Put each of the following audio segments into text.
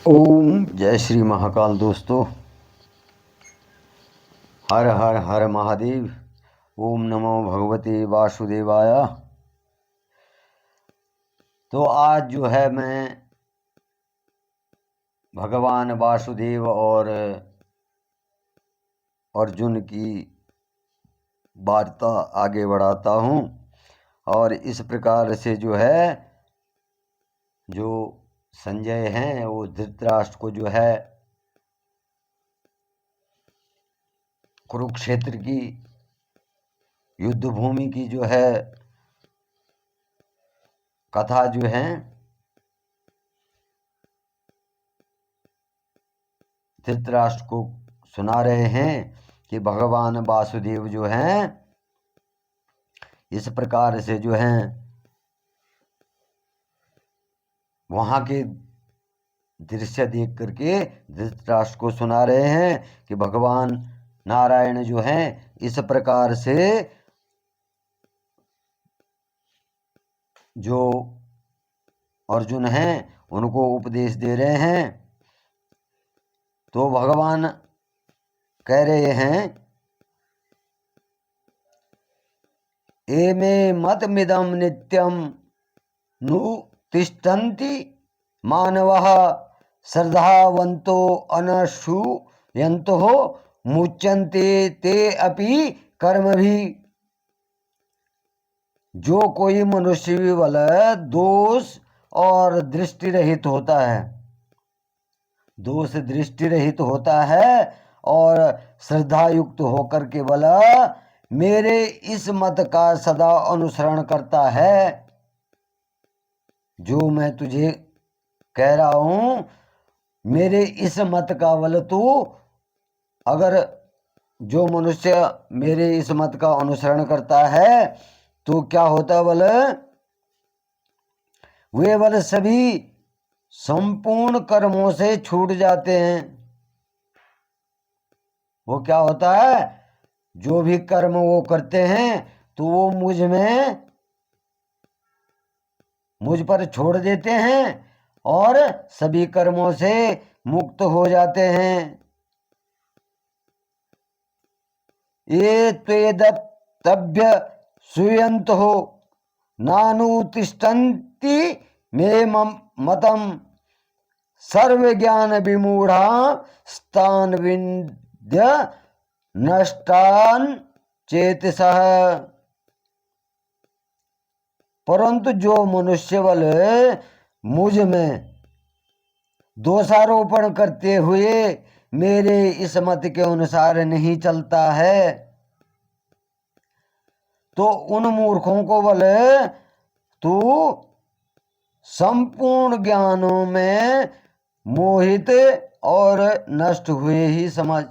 ओम जय श्री महाकाल। दोस्तों, हर हर हर महादेव। ओम नमो भगवते वासुदेवाय। तो आज जो है मैं भगवान वासुदेव और अर्जुन की वार्ता आगे बढ़ाता हूँ। और इस प्रकार से जो है जो संजय हैं वो धृतराष्ट्र को जो है कुरुक्षेत्र की युद्ध भूमि की जो है कथा जो है धृतराष्ट्र को सुना रहे हैं कि भगवान वासुदेव जो हैं इस प्रकार से जो हैं वहाँ के दृश्य देख करके धृतराष्ट्र को सुना रहे हैं कि भगवान नारायण जो हैं इस प्रकार से जो अर्जुन हैं उनको उपदेश दे रहे हैं। तो भगवान कह रहे हैं एमे मतमिदं नित्यं नु तिष्ठन्ति मानवः श्रद्धावन्तो अनशूयन्तो मुच्यन्ते ते अपि कर्मभिः। जो कोई मनुष्य भी भला दोष और दृष्टि रहित होता है, दोष दृष्टि रहित होता है और श्रद्धा युक्त होकर के भला मेरे इस मत का सदा अनुसरण करता है। जो मैं तुझे कह रहा हूं मेरे इस मत का बल तू अगर जो मनुष्य मेरे इस मत का अनुसरण करता है तो क्या होता बल वे बल सभी संपूर्ण कर्मों से छूट जाते हैं। वो क्या होता है जो भी कर्म वो करते हैं तो वो मुझ पर छोड़ देते हैं और सभी कर्मों से मुक्त हो जाते हैं। ये त्वेदत्तभ्य सूयंत हो नानुतिष्ठन्ति मे मतम सर्वज्ञान विमूढ़ा स्थान विद्य नष्टान चेतसः। परंतु जो मनुष्य बल मुझ में दोषारोपण करते हुए मेरे इस मत के अनुसार नहीं चलता है तो उन मूर्खों को बल तू संपूर्ण ज्ञानों में मोहित और नष्ट हुए ही समझ।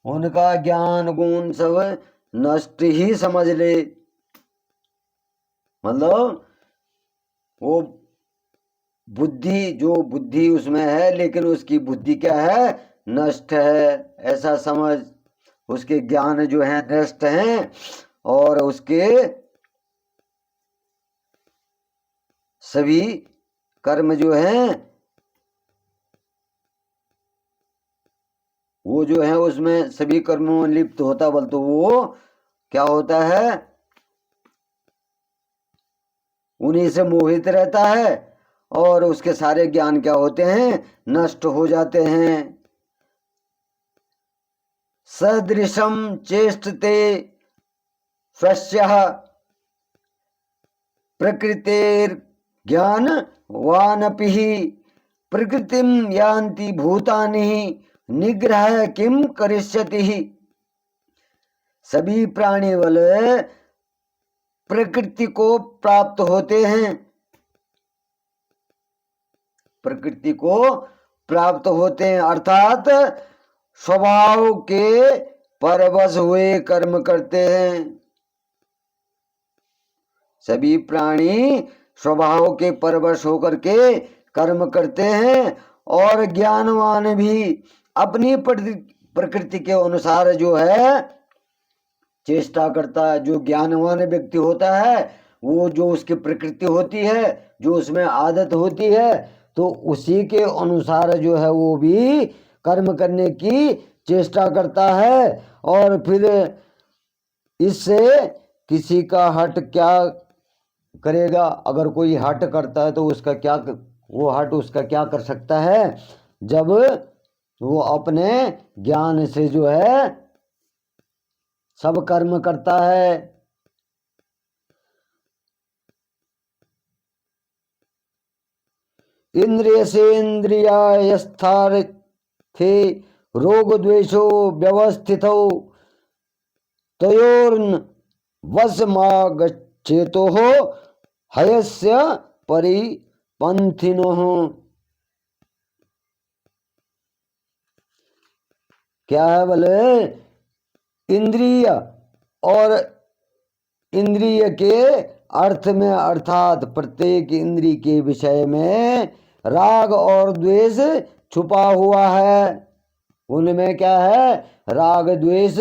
उनका ज्ञान गुण सब नष्ट ही समझ ले। मतलब वो बुद्धि जो बुद्धि उसमें है लेकिन उसकी बुद्धि क्या है नष्ट है ऐसा समझ। उसके ज्ञान जो है नष्ट हैं और उसके सभी कर्म जो हैं वो जो है उसमें सभी कर्मों में लिप्त होता बल तो वो क्या होता है उन्हीं से मोहित रहता है और उसके सारे ज्ञान क्या होते हैं नष्ट हो जाते हैं। सदृशम चेष्टते स्वस्यः प्रकृतेर ज्ञान वानपि प्रकृतिम यान्ति भूतानि निग्रह किम करिष्यति। सभी प्राणी बल प्रकृति को प्राप्त होते हैं, प्रकृति को प्राप्त होते हैं अर्थात स्वभाव के परवश हुए कर्म करते हैं। सभी प्राणी स्वभाव के परवश होकर के कर्म करते हैं और ज्ञानवान भी अपनी प्रकृति के अनुसार जो है चेष्टा करता है। जो ज्ञानवान व्यक्ति होता है वो जो उसकी प्रकृति होती है जो उसमें आदत होती है, तो उसी के अनुसार जो है वो भी कर्म करने की चेष्टा करता है। और फिर इससे किसी का हट क्या करेगा? अगर कोई हट करता है तो उसका क्या, वो हट उसका क्या कर सकता है? जब वो अपने ज्ञान से जो है सब कर्म करता है। इंद्रिय से इंद्रियास्थार्थे रोग द्वेषो व्यवस्थितो तयोर्न वशमागच्छेतो हयस्य परिपंथिनो। क्या है बोले? इंद्रिय और इंद्रिय के अर्थ में, अर्थात प्रत्येक इंद्रिय के विषय में राग और द्वेष छुपा हुआ है। उनमें क्या है? राग द्वेष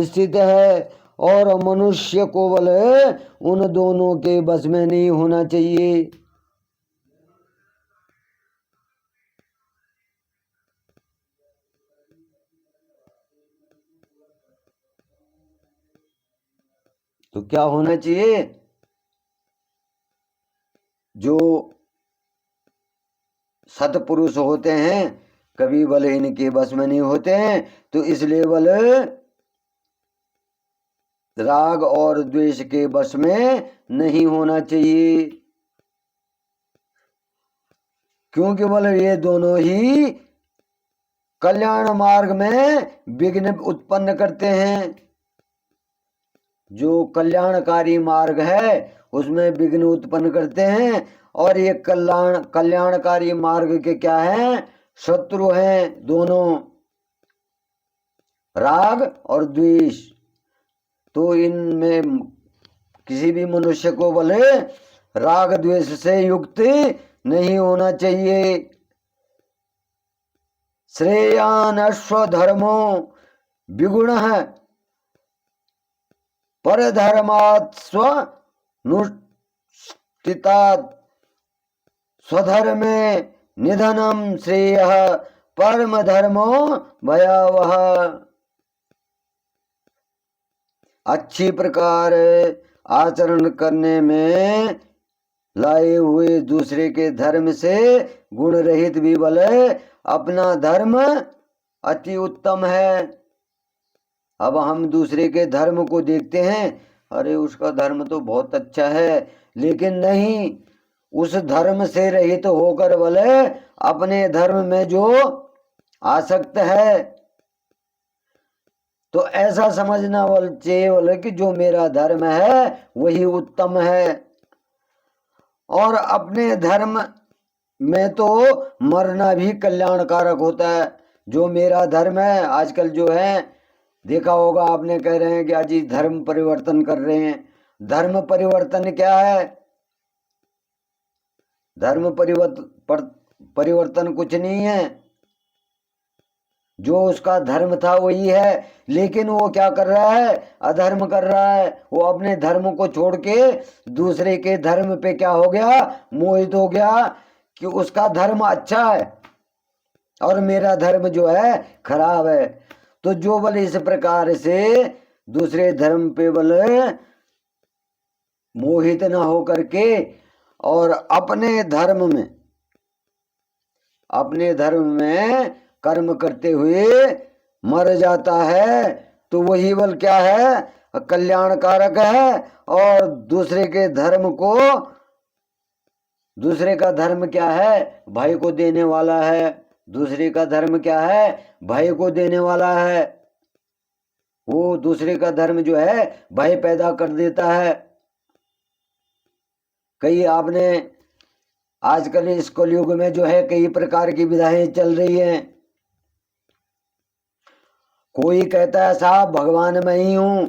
स्थित है। और मनुष्य को बोले उन दोनों के बस में नहीं होना चाहिए। तो क्या होना चाहिए? जो सतपुरुष होते हैं कभी बल इनके बस में नहीं होते हैं, तो इसलिए बल राग और द्वेष के बस में नहीं होना चाहिए। क्योंकि बल ये दोनों ही कल्याण मार्ग में विघ्न उत्पन्न करते हैं। जो कल्याणकारी मार्ग है उसमें विघ्न उत्पन्न करते हैं। और ये कल्याणकारी मार्ग के क्या हैं? शत्रु हैं दोनों, राग और द्वेष। तो इनमें किसी भी मनुष्य को बोले राग द्वेष से युक्त नहीं होना चाहिए। श्रेयान अश्वधर्मो विगुण है परधर्मात् स्वनुष्ठितात् स्वधर्मे निधनम श्रेयः परम धर्मो भयावह। अच्छी प्रकार आचरण करने में लाए हुए दूसरे के धर्म से गुण रहित भी भले अपना धर्म अति उत्तम है। अब हम दूसरे के धर्म को देखते हैं, अरे उसका धर्म तो बहुत अच्छा है, लेकिन नहीं, उस धर्म से रहित होकर भले अपने धर्म में जो आसक्त है, तो ऐसा समझना चाहिए बोले कि जो मेरा धर्म है वही उत्तम है। और अपने धर्म में तो मरना भी कल्याणकारक होता है। जो मेरा धर्म है, आजकल जो है देखा होगा आपने, कह रहे हैं कि आज धर्म परिवर्तन कर रहे हैं। धर्म परिवर्तन क्या है? धर्म परिवर्तन कुछ नहीं है। जो उसका धर्म था वही है, लेकिन वो क्या कर रहा है? अधर्म कर रहा है। वो अपने धर्म को छोड़ के दूसरे के धर्म पे क्या हो गया? मोहित हो गया कि उसका धर्म अच्छा है और मेरा धर्म जो है खराब है। तो जो बल इस प्रकार से दूसरे धर्म पे बल मोहित न हो करके और अपने धर्म में कर्म करते हुए मर जाता है, तो वही बल क्या है? कल्याणकारक है। और दूसरे का धर्म क्या है? भय को देने वाला है। दूसरे का धर्म क्या है? भय को देने वाला है। वो दूसरे का धर्म जो है भय पैदा कर देता है। कई आपने आजकल इस कलयुग में जो है कई प्रकार की विधाएं चल रही हैं। कोई कहता है साहब भगवान मैं ही हूं।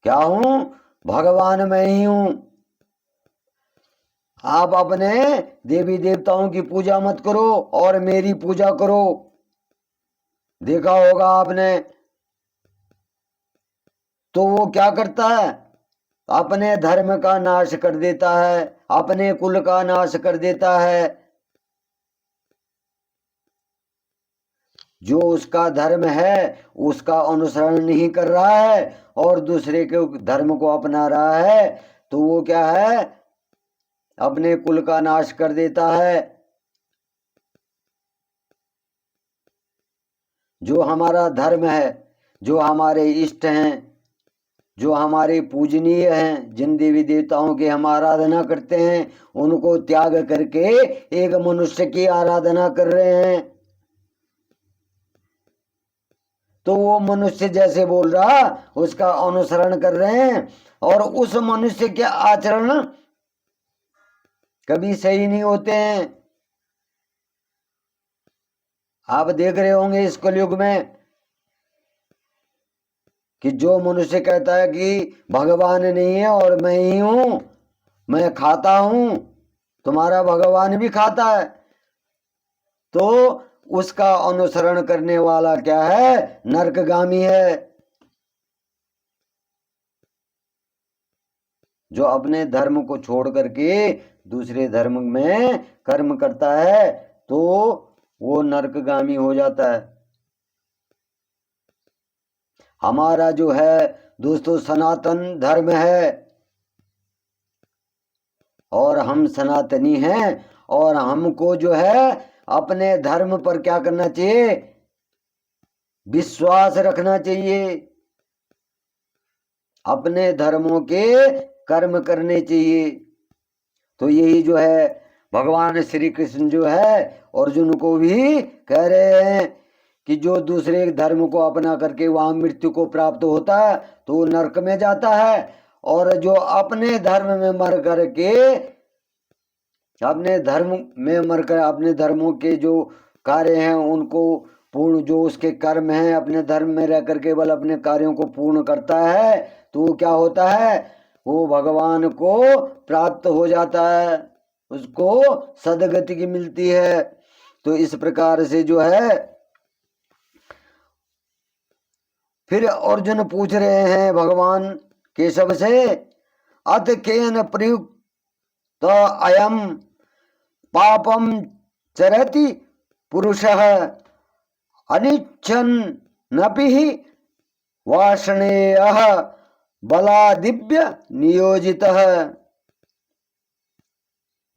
क्या हूं? भगवान मैं ही हूं। आप अपने देवी देवताओं की पूजा मत करो और मेरी पूजा करो। देखा होगा आपने। तो वो क्या करता है? अपने धर्म का नाश कर देता है, अपने कुल का नाश कर देता है। जो उसका धर्म है उसका अनुसरण नहीं कर रहा है और दूसरे के धर्म को अपना रहा है, तो वो क्या है, अपने कुल का नाश कर देता है। जो हमारा धर्म है, जो हमारे इष्ट हैं, जो हमारे पूजनीय हैं, जिन देवी देवताओं की हम आराधना करते हैं, उनको त्याग करके एक मनुष्य की आराधना कर रहे हैं, तो वो मनुष्य जैसे बोल रहा उसका अनुसरण कर रहे हैं और उस मनुष्य के आचरण कभी सही नहीं होते हैं। आप देख रहे होंगे इस कलयुग में कि जो मनुष्य कहता है कि भगवान नहीं है और मैं ही हूं, मैं खाता हूं, तुम्हारा भगवान भी खाता है, तो उसका अनुसरण करने वाला क्या है, नरकगामी है। जो अपने धर्म को छोड़ करके दूसरे धर्म में कर्म करता है तो वो नरकगामी हो जाता है। हमारा जो है दोस्तों सनातन धर्म है और हम सनातनी हैं, और हमको जो है अपने धर्म पर क्या करना चाहिए, विश्वास रखना चाहिए, अपने धर्मों के कर्म करने चाहिए। तो यही जो है भगवान श्री कृष्ण जो है अर्जुन को भी कह रहे हैं कि जो दूसरे धर्म को अपना करके वहां मृत्यु को प्राप्त होता है तो वो नरक में जाता है, और जो अपने धर्म में मर करके अपने धर्म में मरकर अपने धर्मों के जो कार्य हैं उनको पूर्ण, जो उसके कर्म हैं अपने धर्म में रह कर केवल अपने कार्यों को पूर्ण करता है, तो वो क्या होता है, वो भगवान को प्राप्त हो जाता है, उसको सदगति की मिलती है। तो इस प्रकार से जो है फिर अर्जुन पूछ रहे हैं भगवान केशव से, अथ केन प्रयुक्त अयम पापम चरति पुरुषः अनिच्छन् नपि वाषणेयः बलादिव्य नियोजितः।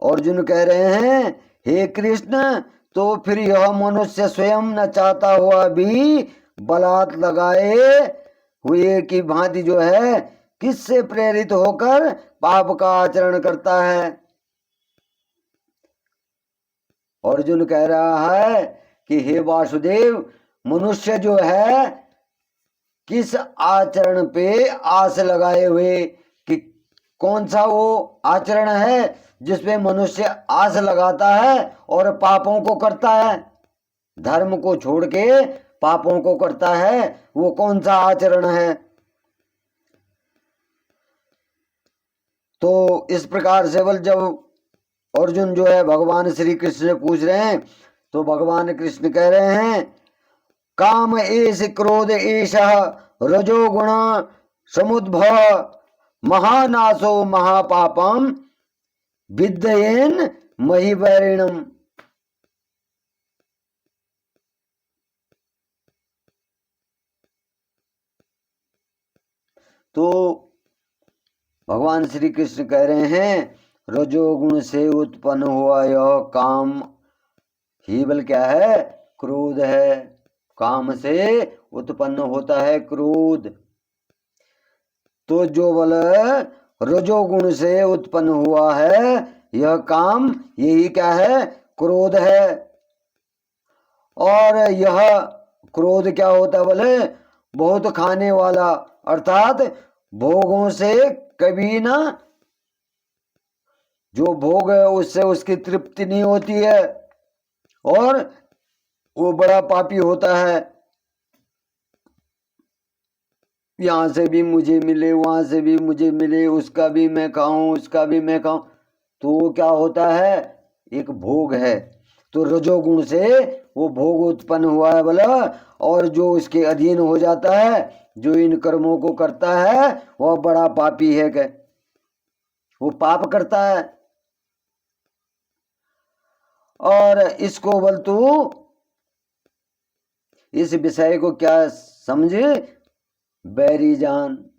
अर्जुन कह रहे हैं, हे कृष्ण, तो फिर यह मनुष्य स्वयं न चाहता हुआ भी बलात् लगाए हुए की भांति जो है किससे प्रेरित होकर पाप का आचरण करता है। अर्जुन कह रहा है कि हे वासुदेव, मनुष्य जो है किस आचरण पे आस लगाए हुए, कि कौन सा वो आचरण है जिसपे मनुष्य आस लगाता है और पापों को करता है, धर्म को छोड़ के पापों को करता है, वो कौन सा आचरण है। तो इस प्रकार से बल जब अर्जुन जो है भगवान श्री कृष्ण से पूछ रहे हैं तो भगवान कृष्ण कह रहे हैं, काम एष क्रोध एष रजोगुण समुद्भव महानाशो महापापम विद्येन महिवैरिणम। तो भगवान श्री कृष्ण कह रहे हैं, रजोगुण से उत्पन्न हुआ यह काम ही बल क्या है, क्रोध है। काम से उत्पन्न होता है क्रोध। तो जो बल रजोगुण से उत्पन्न हुआ है यह काम, यही क्या है, क्रोध है। और यह क्रोध क्या होता बोले, बहुत खाने वाला, अर्थात भोगों से कभी ना, जो भोग है उससे उसकी तृप्ति नहीं होती है और वो बड़ा पापी होता है। यहां से भी मुझे मिले, वहां से भी मुझे मिले, उसका भी मैं खाऊं, उसका भी मैं खाऊं, तो वो क्या होता है, एक भोग है। तो रजोगुण से वो भोग उत्पन्न हुआ है बोला, और जो इसके अधीन हो जाता है, जो इन कर्मों को करता है वह बड़ा पापी है। वो पाप करता है। और इसको बोल तू इस विषय को क्या समझे, बैरी जान।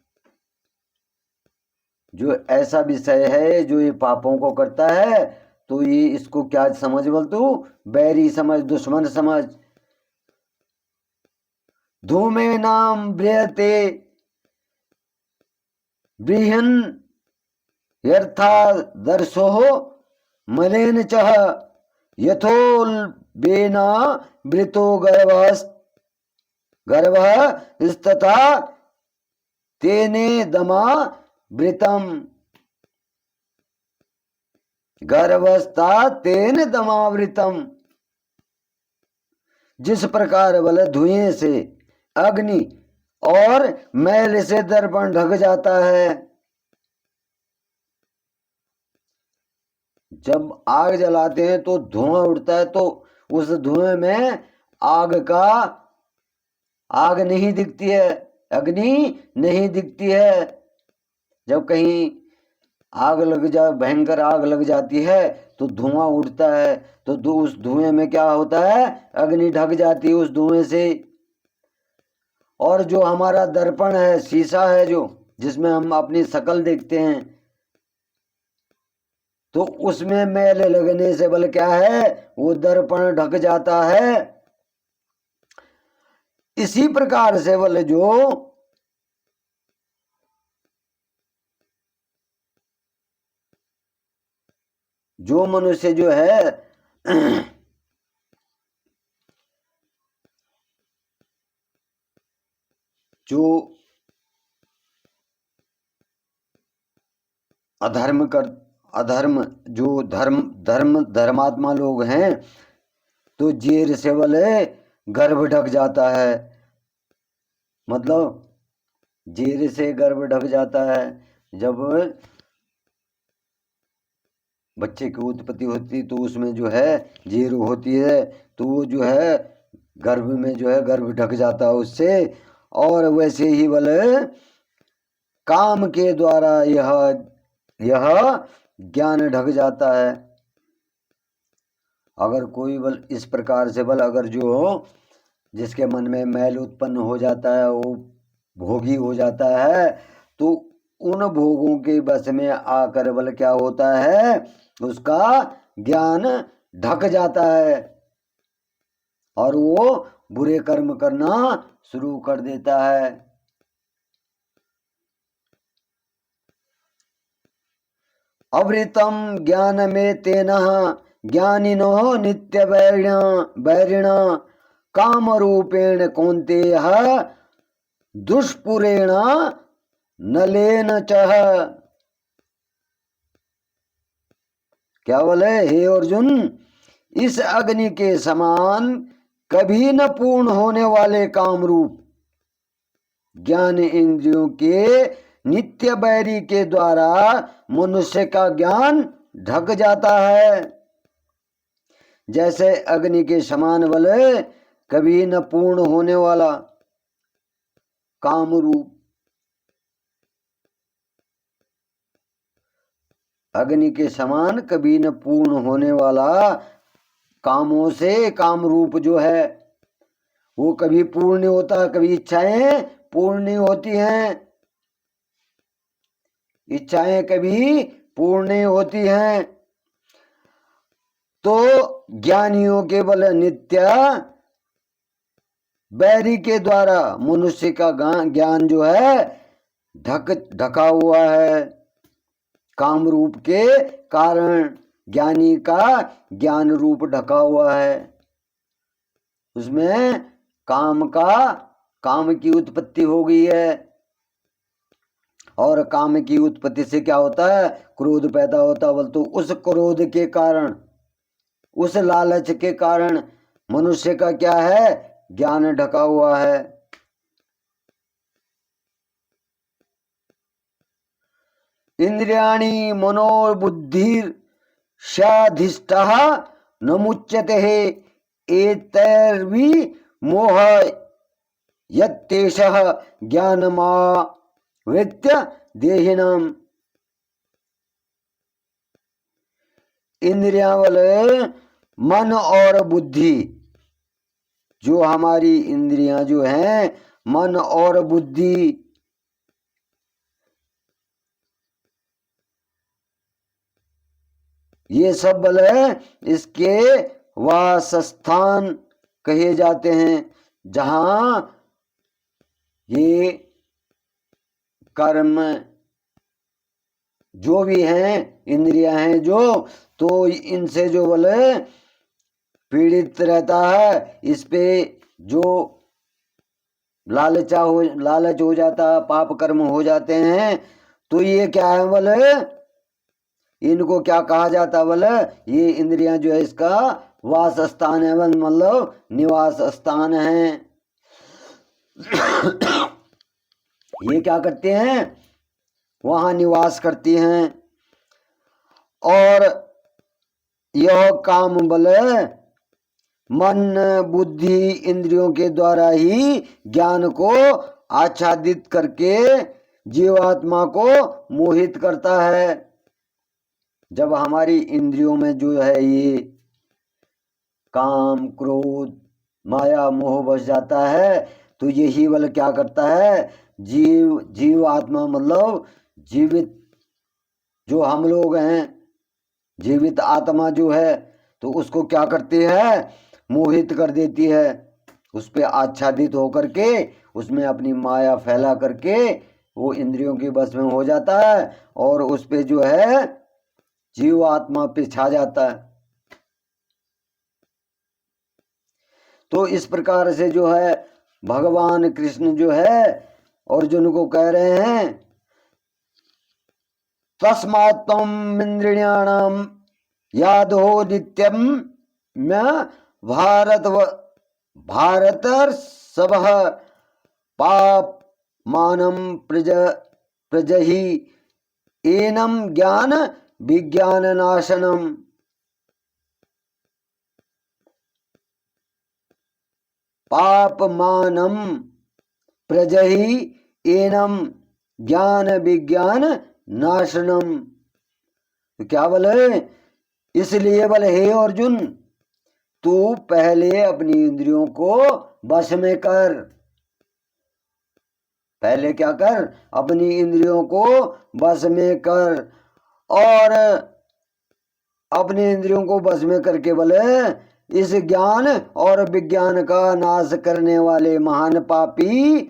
जो ऐसा विषय है जो ये पापों को करता है, तो ये इसको क्या समझ बोल तू, बैरी समझ, दुश्मन समझ। धूमे नाम ब्रियते बृहन यथा दर्शो मलेन चह यथोल बेना वृतो गर्भ स्तथा तेने दमा वृतम। गर्भस्था तेन दमावृतम। जिस प्रकार बल धुएं से अग्नि और मैल से दर्पण ढक जाता है। जब आग जलाते हैं तो धुआं उठता है, तो उस धुएं में आग नहीं दिखती है, अग्नि नहीं दिखती है। जब कहीं आग लग जा, भयंकर आग लग जाती है तो धुआं उठता है, तो उस धुएं में क्या होता है, अग्नि ढक जाती है उस धुएं से। और जो हमारा दर्पण है, शीशा है, जो जिसमें हम अपनी शक्ल देखते हैं, तो उसमें मैल लगने से बल क्या है, वो दर्पण ढक जाता है। इसी प्रकार से बल जो मनुष्य जो है जो अधर्म जो धर्मात्मा लोग हैं, तो जेर से बले गर्भ ढक जाता है। मतलब जेर से गर्भ ढक जाता है। जब बच्चे की उत्पत्ति होती तो उसमें जो है जेर होती है, तो वो जो है गर्भ में जो है गर्भ ढक जाता है उससे। और वैसे ही बल काम के द्वारा यह ज्ञान ढक जाता है। अगर कोई बल इस प्रकार से बल अगर जो जिसके मन में मैल उत्पन्न हो जाता है, वो भोगी हो जाता है, तो उन भोगों के बस में आकर बल क्या होता है, उसका ज्ञान ढक जाता है और वो बुरे कर्म करना शुरू कर देता है। अवृतम ज्ञान में तेना ज्ञानिनो नित्य बैरिण काम रूपेण कौन्तेय दुष्पुरेण नलेन चह। क्या बोले, हे अर्जुन, इस अग्नि के समान कभी न पूर्ण होने वाले काम रूप ज्ञान इंद्रियों के नित्य बैरी के द्वारा मनुष्य का ज्ञान ढक जाता है। जैसे अग्नि के समान बल कभी न पूर्ण होने वाला काम रूप, अग्नि के समान कभी न पूर्ण होने वाला कामों से काम रूप जो है, वो कभी पूर्ण होता है, कभी इच्छाएं पूर्ण नहीं होती हैं, इच्छाएं कभी पूर्ण नहीं होती हैं। तो ज्ञानियों के बल नित्य बैरी के द्वारा मनुष्य का ज्ञान जो है ढका हुआ है। काम रूप के कारण ज्ञानी का ज्ञान रूप ढका हुआ है। उसमें काम की उत्पत्ति हो गई है, और काम की उत्पत्ति से क्या होता है, क्रोध पैदा होता है। तो उस क्रोध के कारण, उस लालच के कारण मनुष्य का क्या है, ज्ञान ढका हुआ है। इंद्रियाणि मनोबुद्धिर शाधिष्ठः न मुच्यते एतैर्वि मोह यत्तेषः ज्ञानमावृत्य देहिनाम्। इंद्रियां बोले मन और बुद्धि, जो हमारी इंद्रियां जो हैं मन और बुद्धि, ये सब बल इसके वासस्थान कहे जाते हैं, जहां ये कर्म जो भी हैं इंद्रियां हैं जो, तो इनसे जो बल पीड़ित रहता है, इस पे जो लालच हो जाता है, पाप कर्म हो जाते हैं, तो ये क्या है बल, इनको क्या कहा जाता है बल, ये इंद्रियां जो है इसका वास स्थान है, मतलब निवास स्थान है। ये क्या करते हैं, वहां निवास करती हैं, और यह काम बल मन बुद्धि इंद्रियों के द्वारा ही ज्ञान को आच्छादित करके जीवात्मा को मोहित करता है। जब हमारी इंद्रियों में जो है ये काम क्रोध माया मोह बस जाता है, तो यही बल क्या करता है, जीव आत्मा मतलब जीवित जो हम लोग हैं, जीवित आत्मा जो है, तो उसको क्या करती है, मोहित कर देती है, उस पे आच्छादित होकर के उसमें अपनी माया फैला करके वो इंद्रियों के बस में हो जाता है, और उस पे जो है जीव आत्मा पे छा जाता है। तो इस प्रकार से जो है भगवान कृष्ण जो है अर्जुन को कह रहे हैं, तस्मात् त्वम् इंद्रियाणाम यादो नित्यम मैं भारत सब पाप मानम प्रजहि एनम ज्ञान विज्ञान नाशनम। पाप मानम प्रजहि एनम ज्ञान विज्ञान नाशनम। तो क्या बोले, इसलिए बोले हे अर्जुन, तू पहले अपनी इंद्रियों को वश में कर। पहले क्या कर, अपनी इंद्रियों को वश में कर, और अपने इंद्रियों को वश में करके बोले इस ज्ञान और विज्ञान का नाश करने वाले महान पापी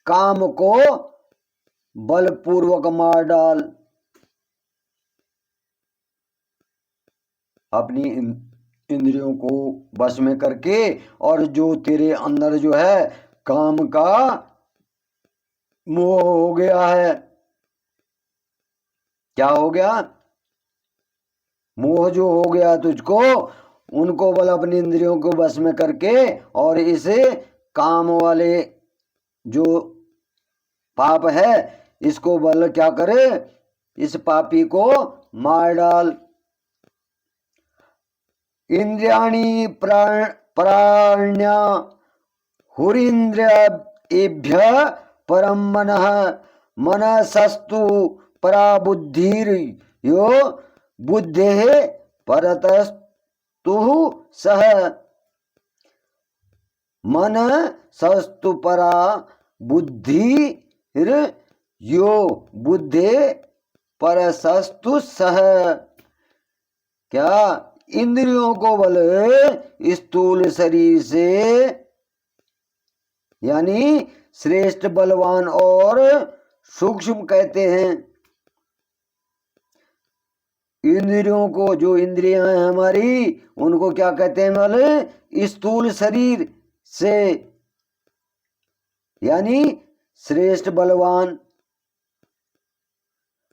काम को बलपूर्वक मार डाल। अपनी इंद्रियों को वश में करके, और जो तेरे अंदर जो है काम का मोह हो गया है, क्या हो गया, मोह जो हो गया तुझको, उनको बल अपनी इंद्रियों को वश में करके, और इसे काम वाले जो पाप है इसको बल क्या करे, इस पापी को मार डाल। इंद्रियाणि प्राण्या हुरीन्द्रियेभ्य परम मनः मनसस्तु परा बुद्धिर्यो बुद्धेः परतस्तु सः। मनसस्तु परा बुद्धिर्यो बुद्धे परसस्तु सः। क्या इंद्रियों को बल स्थूल शरीर से यानी श्रेष्ठ बलवान और सूक्ष्म कहते हैं। इंद्रियों को, जो इंद्रियां हैं हमारी, उनको क्या कहते हैं बल, स्थूल शरीर से यानी श्रेष्ठ बलवान,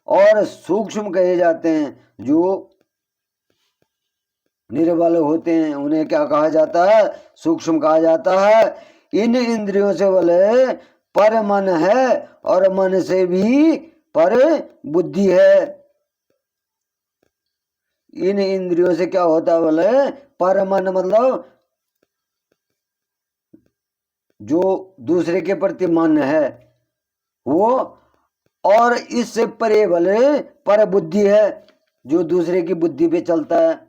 और सूक्ष्म कहे जाते हैं जो निर्बल होते हैं, उन्हें क्या कहा जाता है, सूक्ष्म कहा जाता है। इन इंद्रियों से बोले पर मन है, और मन से भी पर बुद्धि है। इन इंद्रियों से क्या होता है बोले, पर मन मतलब जो दूसरे के प्रति मन है वो, और इससे परे बोले पर बुद्धि है, जो दूसरे की बुद्धि पे चलता है,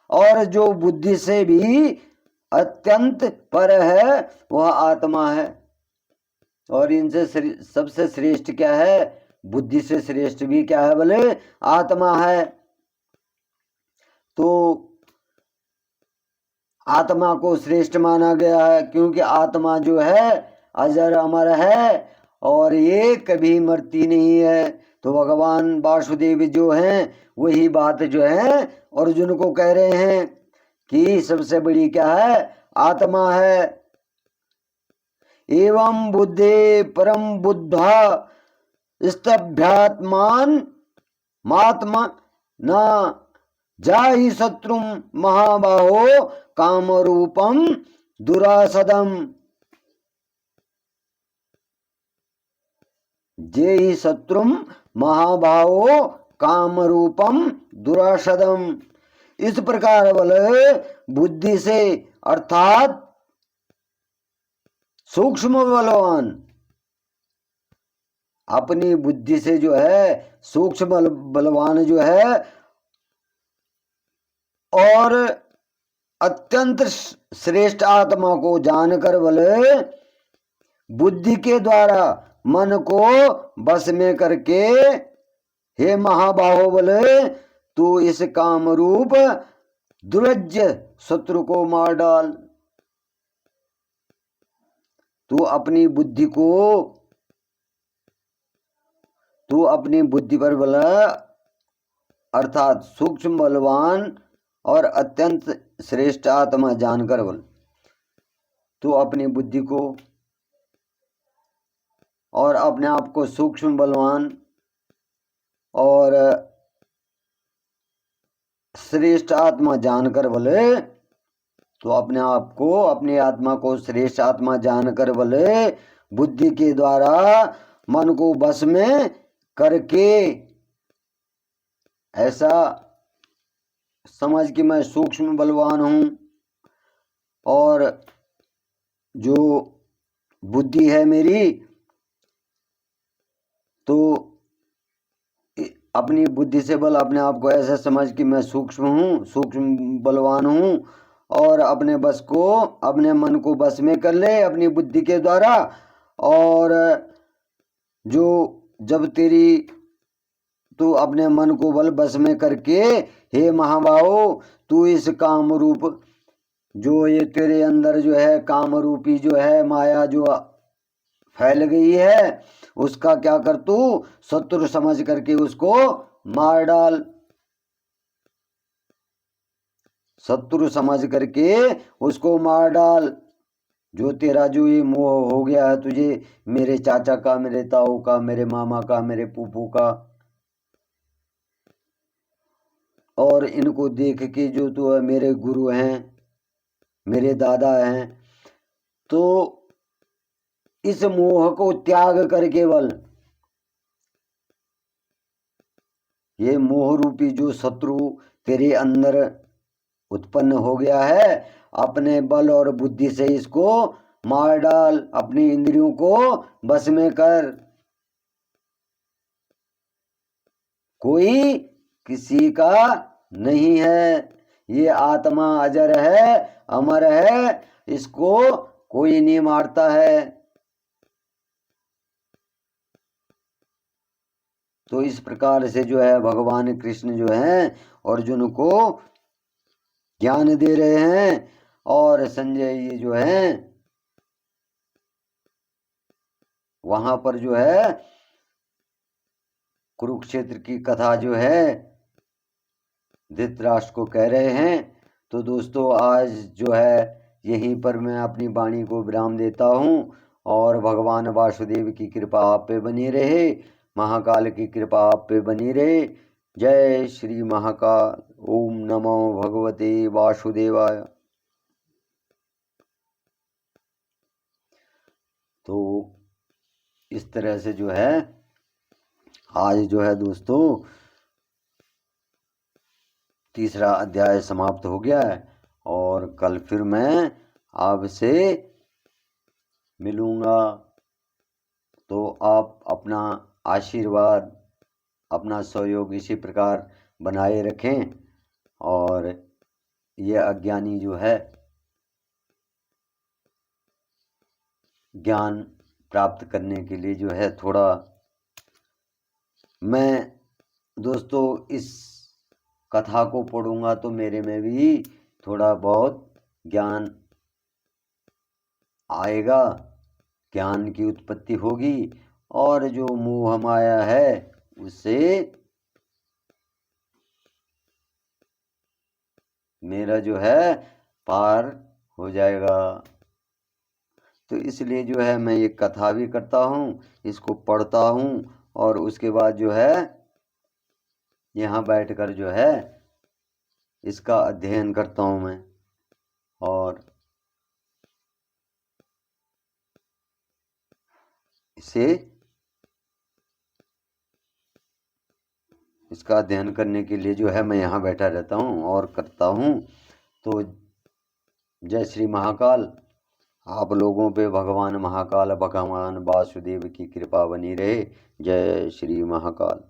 और जो बुद्धि से भी अत्यंत पर है वह आत्मा है। और इनसे सबसे श्रेष्ठ क्या है? बुद्धि से श्रेष्ठ भी क्या है बोले? आत्मा है। तो आत्मा को श्रेष्ठ माना गया है क्योंकि आत्मा जो है अजर अमर है और ये कभी मरती नहीं है। तो भगवान वासुदेव जो हैं वही बात जो है अर्जुन को कह रहे हैं कि सबसे बड़ी क्या है? आत्मा है। एवं बुद्धे परम बुद्धा स्तभ्यात्मान महात्मा न जाहि शत्रुम महाबाहो कामरूपम दुरासदम। जेहि शत्रुम महाबाहो कामरूपम दुरासदम। इस प्रकार बोले बुद्धि से अर्थात सूक्ष्म बलवान अपनी बुद्धि से जो है सूक्ष्म बलवान जो है और अत्यंत श्रेष्ठ आत्मा को जानकर बोले बुद्धि के द्वारा मन को बस में करके हे महाबाहो बोले तू इस काम रूप दुर्ज शत्रु को मार डाल। तू अपनी बुद्धि पर बल अर्थात सूक्ष्म बलवान और अत्यंत श्रेष्ठ आत्मा जानकर बल तू अपनी बुद्धि को और अपने आप को सूक्ष्म बलवान और श्रेष्ठ आत्मा जानकर बोले तो अपने आप को अपनी आत्मा को श्रेष्ठ आत्मा जानकर बोले बुद्धि के द्वारा मन को बस में करके ऐसा समझ कि मैं सूक्ष्म बलवान हूं और जो बुद्धि है मेरी तो अपनी बुद्धि से बल अपने आप को ऐसा समझ कि मैं सूक्ष्म बलवान हूं और अपने बस को अपने मन को बस में कर ले अपनी बुद्धि के द्वारा। और जो जब तू अपने मन को बल बस में करके हे महाबाहो तू इस काम रूप जो ये तेरे अंदर जो है काम रूपी जो है माया जो फैल गई है उसका क्या कर तू शत्रु समझ करके उसको मार डाल। शत्रु समझ करके उसको मार डाल। जो तेरा जो ये मोह हो गया है तुझे मेरे चाचा का मेरे ताऊ का मेरे मामा का मेरे फूफू का और इनको देख के जो तू मेरे गुरु हैं मेरे दादा हैं तो इस मोह को त्याग कर केवल ये मोह रूपी जो शत्रु तेरे अंदर उत्पन्न हो गया है अपने बल और बुद्धि से इसको मार डाल अपनी इंद्रियों को बस में कर। कोई किसी का नहीं है ये आत्मा अजर है अमर है इसको कोई नहीं मारता है। तो इस प्रकार से जो है भगवान कृष्ण जो है अर्जुन को ज्ञान दे रहे हैं और संजय ये जो है वहां पर जो है कुरुक्षेत्र की कथा जो है धृतराष्ट्र को कह रहे हैं। तो दोस्तों आज जो है यहीं पर मैं अपनी वाणी को विराम देता हूं और भगवान वासुदेव की कृपा आप पे बनी रहे महाकाल की कृपा आप पे बनी रहे। जय श्री महाकाल। ओम नमो भगवते वासुदेवाय। तो इस तरह से जो है आज जो है दोस्तों तीसरा अध्याय समाप्त हो गया है और कल फिर मैं आपसे मिलूंगा। तो आप अपना आशीर्वाद अपना सहयोग इसी प्रकार बनाए रखें। और ये अज्ञानी जो है ज्ञान प्राप्त करने के लिए जो है थोड़ा, मैं दोस्तों इस कथा को पढ़ूंगा तो मेरे में भी थोड़ा बहुत ज्ञान आएगा, ज्ञान की उत्पत्ति होगी, और जो मोह माया है उससे मेरा जो है पार हो जाएगा। तो इसलिए जो है मैं ये कथा भी करता हूँ, इसको पढ़ता हूँ, और उसके बाद जो है यहाँ बैठकर जो है इसका अध्ययन करता हूँ मैं, और इसे इसका अध्ययन करने के लिए जो है मैं यहाँ बैठा रहता हूँ और करता हूँ। तो जय श्री महाकाल। आप लोगों पे भगवान महाकाल भगवान वासुदेव की कृपा बनी रहे। जय श्री महाकाल।